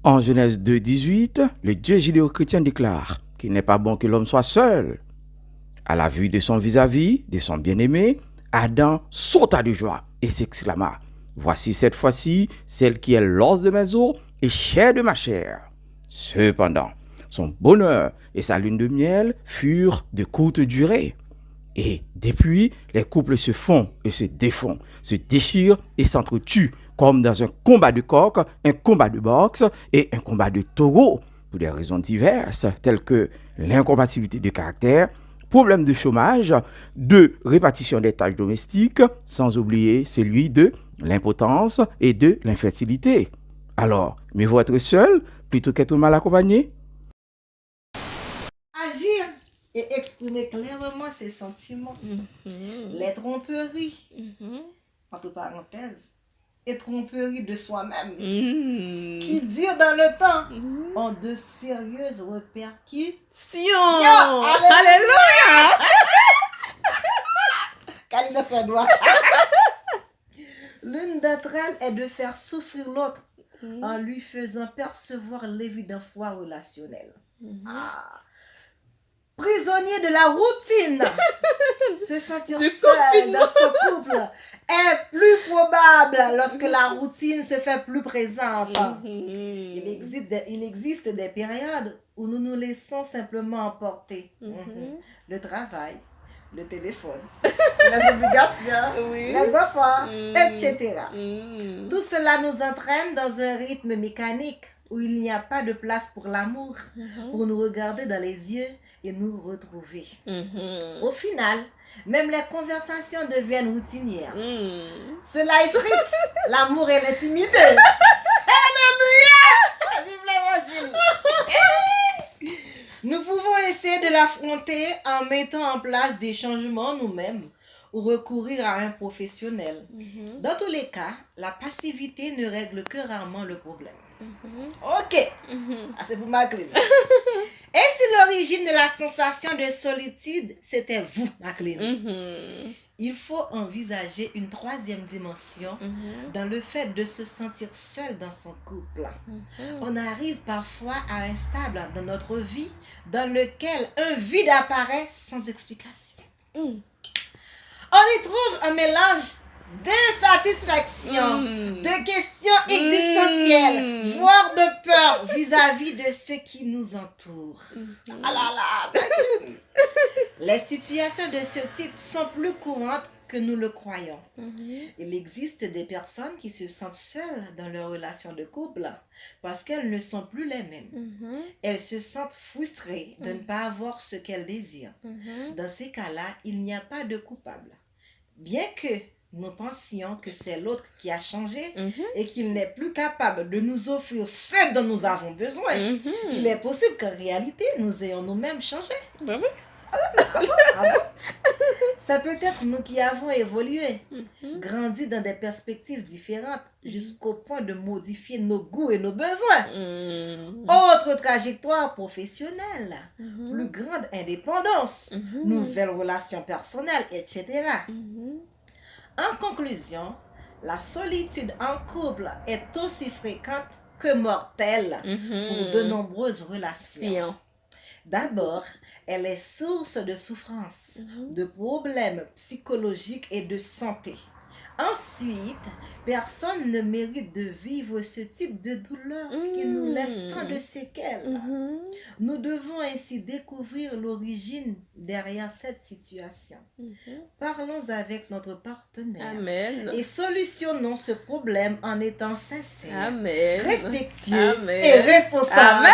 En Genèse 2,18, le Dieu judéo-chrétien déclare qu'il n'est pas bon que l'homme soit seul. À la vue de son vis-à-vis, de son bien-aimé, Adam sauta de joie et s'exclama: Voici cette fois-ci celle qui est l'os de mes os et chair de ma chair. Cependant, son bonheur et sa lune de miel furent de courte durée. Et depuis, les couples se font et se défont, se déchirent et s'entretuent, comme dans un combat de coq, un combat de boxe et un combat de taureau, pour des raisons diverses, telles que l'incompatibilité de caractère, problème de chômage, de répartition des tâches domestiques, sans oublier celui de l'impotence et de l'infertilité. Alors, mieux vaut être seul plutôt qu'être mal accompagné? Agir et exprimer clairement ses sentiments. Les tromperies, entre parenthèses, et tromperies de soi-même, qui durent dans le temps, ont de sérieuses répercussions. Alléluia! Kalina fait droit. L'une d'entre elles est de faire souffrir l'autre en lui faisant percevoir l'évident foi relationnel. Prisonnier de la routine, se sentir seul dans son couple est plus probable lorsque la routine se fait plus présente. Il existe des périodes où nous nous laissons simplement emporter. Le travail, le téléphone, les obligations, les enfants, etc. Tout cela nous entraîne dans un rythme mécanique où il n'y a pas de place pour l'amour, pour nous regarder dans les yeux et nous retrouver. Au final, même les conversations deviennent routinières. Cela effrite l'amour et l'intimité. Alléluia! Vive l'évangile! Nous pouvons essayer de l'affronter en mettant en place des changements nous-mêmes ou recourir à un professionnel. Dans tous les cas, la passivité ne règle que rarement le problème. Ok, c'est pour Maclean. Et si l'origine de la sensation de solitude, c'était vous, Maclean? Il faut envisager une troisième dimension dans le fait de se sentir seul dans son couple. On arrive parfois à un stade dans notre vie dans lequel un vide apparaît sans explication. On y trouve un mélange d'insatisfaction, de questions existentielles, voire de peur vis-à-vis de ce qui nous entoure. Les situations de ce type sont plus courantes que nous le croyons. Il existe des personnes qui se sentent seules dans leur relation de couple parce qu'elles ne sont plus les mêmes. Elles se sentent frustrées de ne pas avoir ce qu'elles désirent. Dans ces cas-là, il n'y a pas de coupable. Bien que nous pensions que c'est l'autre qui a changé et qu'il n'est plus capable de nous offrir ce dont nous avons besoin, il est possible qu'en réalité, nous ayons nous-mêmes changé. Ça peut être nous qui avons évolué, grandi dans des perspectives différentes jusqu'au point de modifier nos goûts et nos besoins. Autre trajectoire professionnelle, plus grande indépendance, nouvelles relations personnelles, etc. En conclusion, la solitude en couple est aussi fréquente que mortelle pour de nombreuses relations. D'abord, elle est source de souffrance, de problèmes psychologiques et de santé. Ensuite, personne ne mérite de vivre ce type de douleur qui nous laisse tant de séquelles. Nous devons ainsi découvrir l'origine derrière cette situation. Parlons avec notre partenaire et solutionnons ce problème en étant sincères, respectueux et responsables.